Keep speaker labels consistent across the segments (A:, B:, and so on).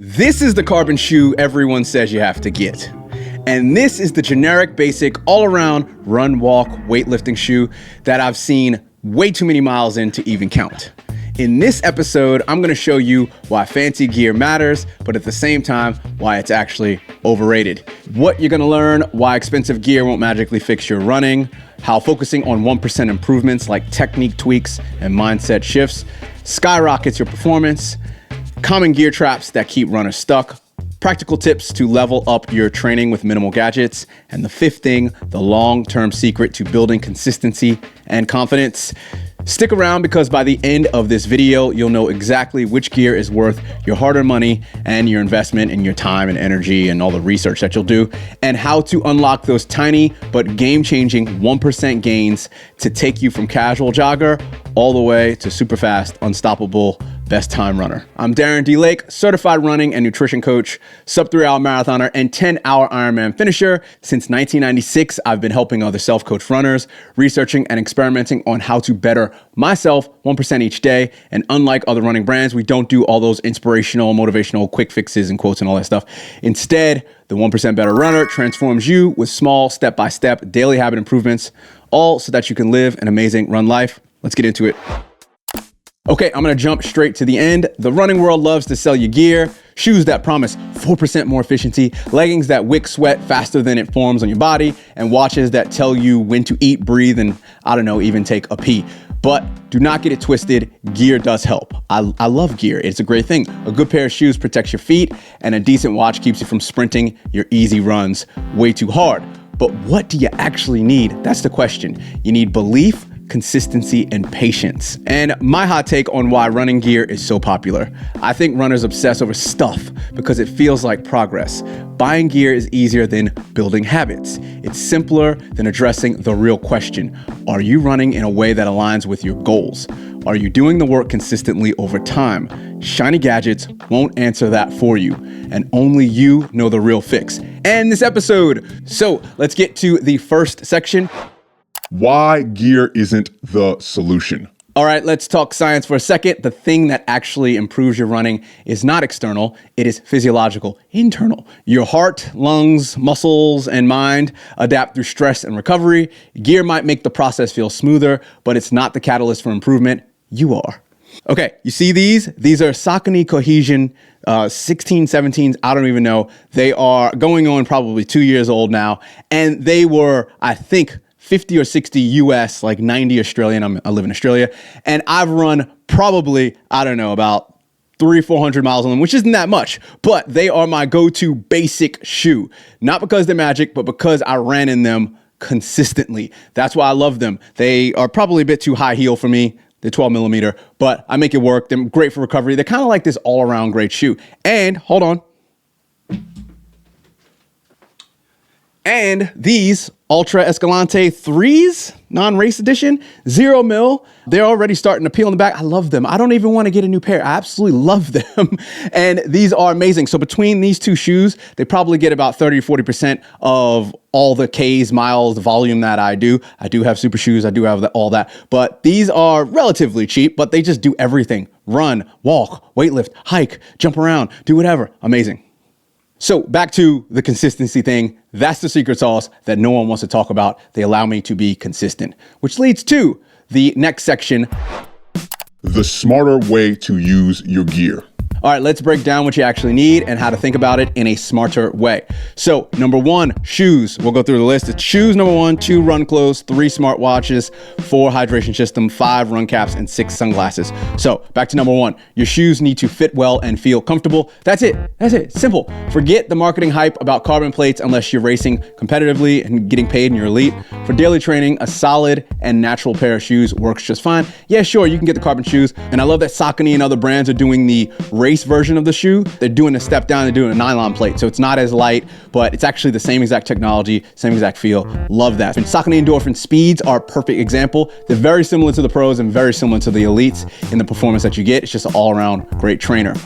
A: This is the carbon shoe everyone says you have to get. And this is the generic, basic, all-around run, walk, weightlifting shoe that I've seen way too many miles in to even count. In this episode, I'm gonna show you why fancy gear matters, but at the same time, why it's actually overrated. What you're gonna learn, why expensive gear won't magically fix your running, how focusing on 1% improvements like technique tweaks and mindset shifts skyrockets your performance, common gear traps that keep runners stuck, practical tips to level up your training with minimal gadgets, and the fifth thing, the long-term secret to building consistency and confidence. Stick around because by the end of this video, you'll know exactly which gear is worth your hard-earned money and your investment and your time and energy and all the research that you'll do, and how to unlock those tiny but game-changing 1% gains to take you from casual jogger all the way to super fast, unstoppable, best time runner. I'm Darren D. Lake, certified running and nutrition coach, sub 3-hour marathoner, and 10-hour Ironman finisher. Since 1996, I've been helping other self-coached runners, researching and experimenting on how to better myself 1% each day. And unlike other running brands, we don't do all those inspirational, motivational, quick fixes and quotes and all that stuff. Instead, the 1% Better Runner transforms you with small, step-by-step daily habit improvements, all so that you can live an amazing run life. Let's get into it. Okay, I'm gonna jump straight to the end. The running world loves to sell you gear, shoes that promise 4% more efficiency, leggings that wick sweat faster than it forms on your body, and watches that tell you when to eat, breathe, and I don't know, even take a pee. But do not get it twisted, gear does help. I love gear, it's a great thing. A good pair of shoes protects your feet, and a decent watch keeps you from sprinting your easy runs way too hard. But what do you actually need? That's the question. You need belief, consistency, and patience. And my hot take on why running gear is so popular. I think runners obsess over stuff because it feels like progress. Buying gear is easier than building habits. It's simpler than addressing the real question. Are you running in a way that aligns with your goals? Are you doing the work consistently over time? Shiny gadgets won't answer that for you, and only you know the real fix. And this episode. So let's get to the first section.
B: Why gear isn't the solution.
A: All right, let's talk science for a second. The thing that actually improves your running is not external, it is physiological, internal. Your heart, lungs, muscles, and mind adapt through stress and recovery. Gear might make the process feel smoother, but it's not the catalyst for improvement. You are. Okay, you see these? These are Saucony Cohesion 16, 17s, I don't even know. They are going on probably 2 years old now, and they were, I think, 50 or 60 US, like 90 Australian. I live in Australia, and I've run probably, I don't know, about 300-400 miles on them, which isn't that much, but they are my go-to basic shoe. Not because they're magic, but because I ran in them consistently. That's why I love them. They are probably a bit too high heel for me. They're 12 millimeter, but I make it work. They're great for recovery. They're kind of like this all-around great shoe. And hold on. And these Ultra Escalante 3s, non-race edition, 0 mil. They're already starting to peel in the back. I love them. I don't even want to get a new pair. I absolutely love them. And these are amazing. So between these two shoes, they probably get about 30 to 40% of all the Ks, miles, the volume that I do. I do have super shoes. I do have all that. But these are relatively cheap, but they just do everything. Run, walk, weightlift, hike, jump around, do whatever. Amazing. So back to the consistency thing. That's the secret sauce that no one wants to talk about. They allow me to be consistent, which leads to the next section.
B: The smarter way to use your gear.
A: All right, let's break down what you actually need and how to think about it in a smarter way. So number one, shoes. We'll go through the list. It's shoes, number one, 2 run clothes, 3 smartwatches, 4 hydration system, 5 run caps, and 6 sunglasses. So back to number one, your shoes need to fit well and feel comfortable. That's it. That's it. Simple. Forget the marketing hype about carbon plates unless you're racing competitively and getting paid and you're elite. For daily training, a solid and natural pair of shoes works just fine. Yeah, sure, you can get the carbon shoes. And I love that Saucony and other brands are doing the race version of the shoe. They're doing a step down, they're doing a nylon plate. So it's not as light, but it's actually the same exact technology, same exact feel. Love that. And Saucony Endorphin Speeds are a perfect example. They're very similar to the pros and very similar to the elites in the performance that you get. It's just an all-around great trainer.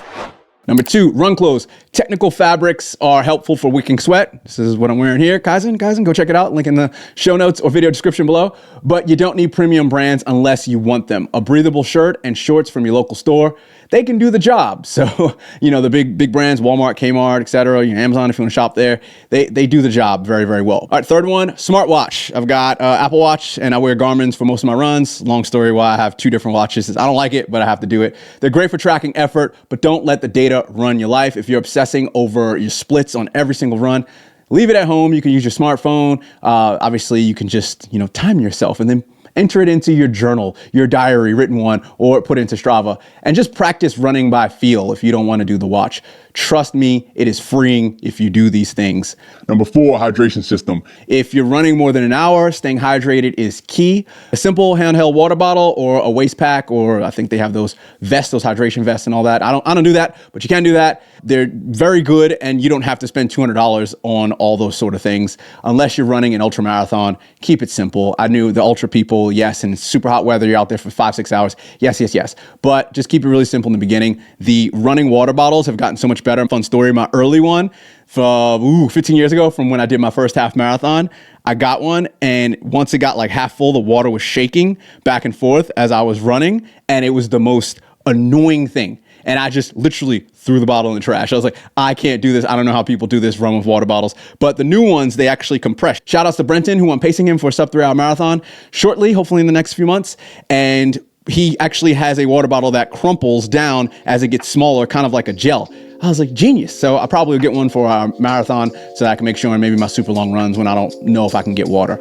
A: Number 2, run clothes. Technical fabrics are helpful for wicking sweat. This is what I'm wearing here. Kaizen, go check it out. Link in the show notes or video description below. But you don't need premium brands unless you want them. A breathable shirt and shorts from your local store, they can do the job. So, the big brands, Walmart, Kmart, etc., Amazon, if you want to shop there, they do the job very, very well. All right, third one, smartwatch. I've got Apple Watch and I wear Garmin's for most of my runs. Long story why I have 2 different watches. I don't like it, but I have to do it. They're great for tracking effort, but don't let the data run your life. If you're obsessing over your splits on every single run, leave it at home. You can use your smartphone. Obviously, you can just, time yourself and then enter it into your journal, your diary, written one, or put it into Strava, and just practice running by feel if you don't want to do the watch. Trust me, it is freeing if you do these things.
B: Number 4, hydration system.
A: If you're running more than an hour, staying hydrated is key. A simple handheld water bottle or a waist pack, or I think they have those vests, those hydration vests and all that. I don't do that, but you can do that. They're very good, and you don't have to spend $200 on all those sort of things unless you're running an ultra marathon. Keep it simple. I knew the ultra people, yes, and super hot weather, you're out there for 5-6 hours. Yes. But just keep it really simple in the beginning. The running water bottles have gotten so much better. Fun story, my early one from 15 years ago, from when I did my first half marathon, I got one, and once it got like half full, the water was shaking back and forth as I was running, and it was the most annoying thing. And I just literally threw the bottle in the trash. I was like, I can't do this. I don't know how people do this, run with water bottles. But the new ones, they actually compress. Shout outs to Brenton, who I'm pacing him for a sub 3-hour marathon shortly, hopefully in the next few months. And he actually has a water bottle that crumples down as it gets smaller, kind of like a gel. I was like, genius. So I'll probably get one for our marathon so that I can make sure in maybe my super long runs when I don't know if I can get water.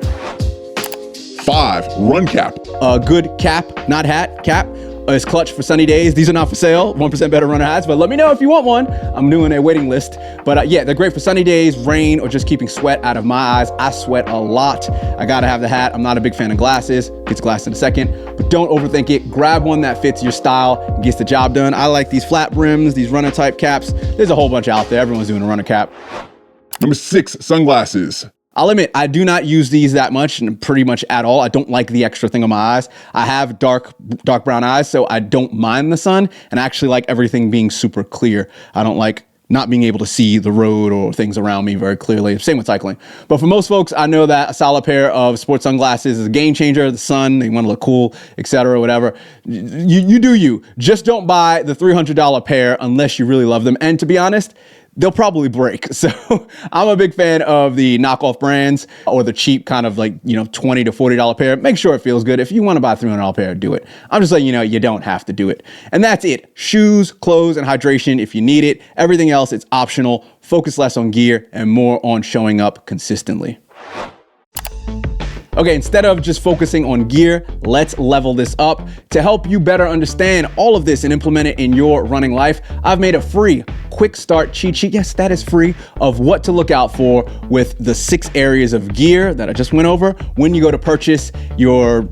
B: 5, run cap.
A: A good cap, not hat, cap. Is clutch for sunny days. These are not for sale, 1% better runner hats, but let me know if you want one. I'm doing a waiting list. But yeah, they're great for sunny days, rain, or just keeping sweat out of my eyes. I sweat a lot. I gotta have the hat. I'm not a big fan of glasses. Gets glass in a second, but don't overthink it. Grab one that fits your style and gets the job done. I like these flat brims, these runner type caps. There's a whole bunch out there. Everyone's doing a runner cap.
B: Number 6, sunglasses.
A: I'll admit, I do not use these that much, and pretty much at all. I don't like the extra thing on my eyes. I have dark brown eyes, so I don't mind the sun, and I actually like everything being super clear. I don't like not being able to see the road or things around me very clearly. Same with cycling. But for most folks, I know that a solid pair of sports sunglasses is a game changer. The sun, they want to look cool, etc., whatever. You do you. Just don't buy the $300 pair unless you really love them. And to be honest, they'll probably break. So I'm a big fan of the knockoff brands or the cheap kind of like, $20 to $40 pair. Make sure it feels good. If you want to buy a $300 pair, do it. I'm just letting you know you don't have to do it. And that's it. Shoes, clothes, and hydration if you need it. Everything else, it's optional. Focus less on gear and more on showing up consistently. Okay, instead of just focusing on gear, let's level this up. To help you better understand all of this and implement it in your running life, I've made a free quick start cheat sheet. Yes, that is free, of what to look out for with the 6 areas of gear that I just went over when you go to purchase your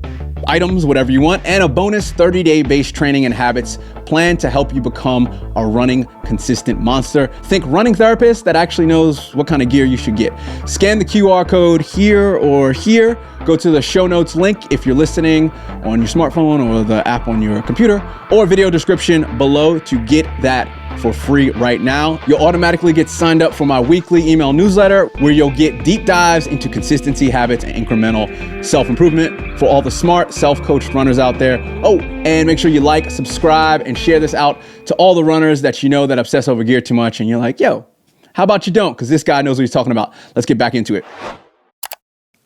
A: items, whatever you want, and a bonus 30-day base training and habits plan to help you become a running consistent monster. Think running therapist that actually knows what kind of gear you should get. Scan the QR code here or here. Go to the show notes link if you're listening on your smartphone or the app on your computer, or video description below to get that for free right now. You'll automatically get signed up for my weekly email newsletter where you'll get deep dives into consistency, habits, and incremental self-improvement for all the smart self-coached runners out there. Oh, and make sure you like, subscribe, and share this out to all the runners that you know that obsess over gear too much and you're like, yo, how about you don't? Because this guy knows what he's talking about. Let's get back into it.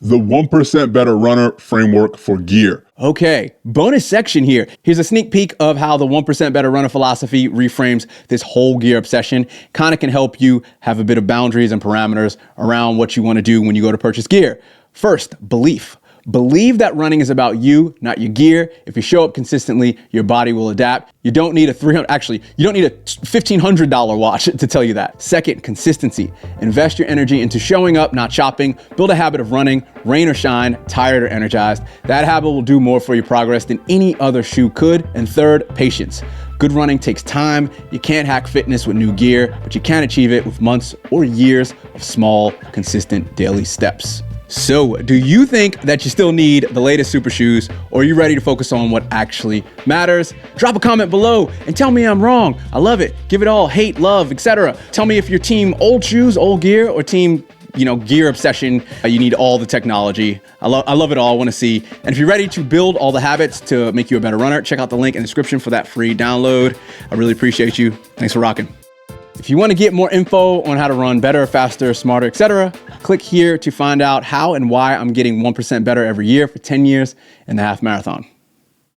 B: The 1% Better Runner Framework for Gear.
A: Okay, bonus section here. Here's a sneak peek of how the 1% Better Runner philosophy reframes this whole gear obsession. Kind of can help you have a bit of boundaries and parameters around what you want to do when you go to purchase gear. First, belief. Believe that running is about you, not your gear. If you show up consistently, your body will adapt. You don't need a $1,500 watch to tell you that. Second, consistency. Invest your energy into showing up, not shopping. Build a habit of running, rain or shine, tired or energized. That habit will do more for your progress than any other shoe could. And third, patience. Good running takes time. You can't hack fitness with new gear, but you can achieve it with months or years of small, consistent daily steps. So, do you think that you still need the latest super shoes, or are you ready to focus on what actually matters? Drop a comment below and tell me I'm wrong. I love it. Give it all hate, love, etc. Tell me if you're team old shoes, old gear, or team, gear obsession. You need all the technology. I love it all. I want to see. And if you're ready to build all the habits to make you a better runner, check out the link in the description for that free download. I really appreciate you. Thanks for rocking. If you want to get more info on how to run better, faster, smarter, etc., click here to find out how and why I'm getting 1% better every year for 10 years in the half marathon.